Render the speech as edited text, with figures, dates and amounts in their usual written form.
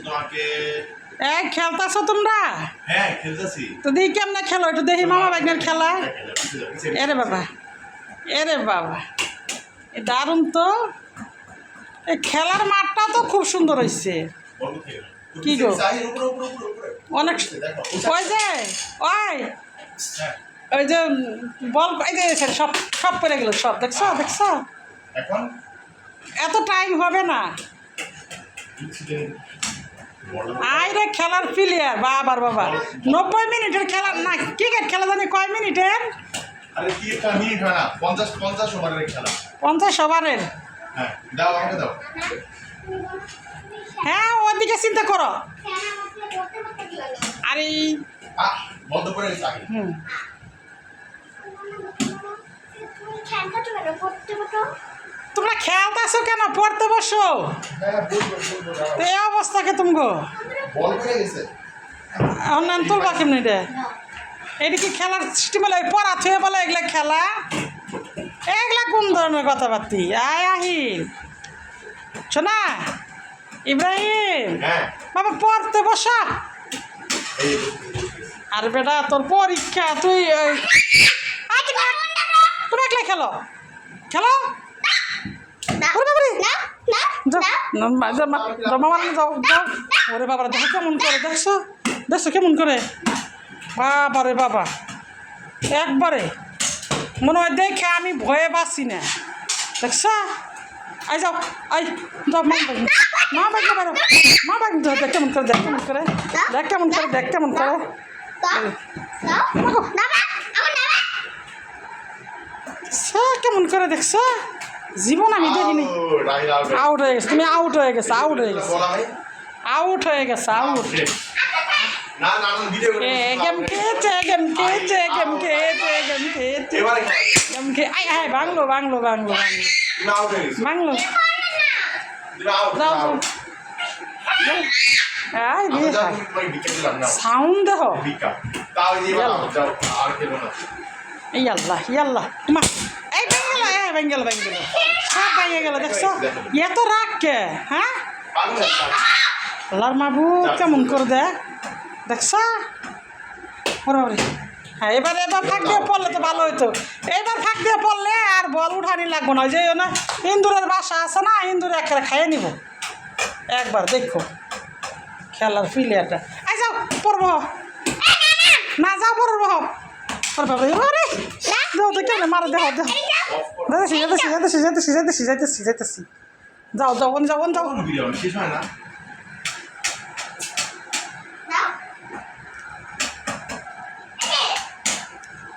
তোমাকে এই খেলতাছো তোমরা? হ্যাঁ খেলতেছি। তো দেখি কেমনে খেলো, একটু দেখি মামা ভাগ্নের খেলা। এরে বাবা, এরে বাবা, এ দারুণ তো। এই খেলার মাঠটাও তো খুব সুন্দর হয়েছে। কি গো অনেক ওই যে ওই ওই যে বল এই যে সব সব পড়ে গেল সব, দেখছো দেখছো? এখন এত টাইম হবে না। আইরে খেলার প্লেয়ার বাবার বাবা, 90 মিনিটের খেলা না, ক্রিকেট খেলা জানি কয় মিনিটের? আরে কি একটা মিনিট হয় না, 50 ওভারের খেলা। 50 ওভারের? হ্যাঁ দাও আমাকে দাও। হ্যাঁ ওদিকে চিন্তা করো। আরে বন্ধ করে গেছে আগে। তোমরা খেলতেছো কেন? পড়তে বসো। তো এই অবস্থাকে তুমি বল করে গেছে অন্যান্য তুলবা কেমনি রে? এটা কি খেলার সিস্টেম বলে? পড়া থুয়ে বলে এগুলা খেলা? এগুলা কোন ধরনের কথাবার্তি? আয় আহিল শোনা ইব্রাহিম, বাবা পড়তে বসা। আর বেটা তোর পরীক্ষা, তুই তুমি একলাই খেলো খেলো। ওরে বাবা দেখো কেমন করে, দেখছো দেখছো কেমন করে? বাবা রে বাবা, একবারে মনে হয় দেখে আমি ভয়ে বাঁচি না, দেখছো? আই যাও, আই যাও, মা বাগলে বারো, মা বাগলে দেখ কেমন করে, দেখ কেমন করে, দেখ কেমন করে, দেখ কেমন করে। কেমন করে দেখছো? জীবন আমি দেখিনি। আউট হয়ে গেছে, তুমি আউট হয়ে গেছে, আউট হয়ে গেছে, আউট হয়ে গেছে, আউট। গেম খেয়েছে, গেম খেয়েছে, গেম খেয়েছে, গেম খেয়েছে, গেম খেয়ে আয় হ্যাঁ bungalow bungalow bungalow bungalow bungalow sound দেখো। এই আল্লাহ ইয়াল্লাহ মা, এই বেঙ্গল বেঙ্গল বেঙ্গল সব ভেঙে গেল, দেখছো? এত রাগ কে? হ্যাঁ আল্লাহর মাহবুব কেমন করে দেখ, দেখছো? হ্যাঁ এবার এবার ফাঁক দিয়ে পড়লে তো ভালো হইতো। এবার ফাঁক দিয়ে পড়লে আর বল উঠানি লাগবো না। যে না ইন্দুরের বাসা আছে না, ইন্দুরে একটা খাইয়ে নিব একবার, দেখো খেলার প্লেয়ারটা। আই যাও পড়ব না, যাও পড়ব কেন মারা, দেহ দেহ যাইতেছি যাইতেছি যাইতেছি যাইতেছি যাইতেছি যাইতেছি যাইতেছি, যাও যাও যাও যাও।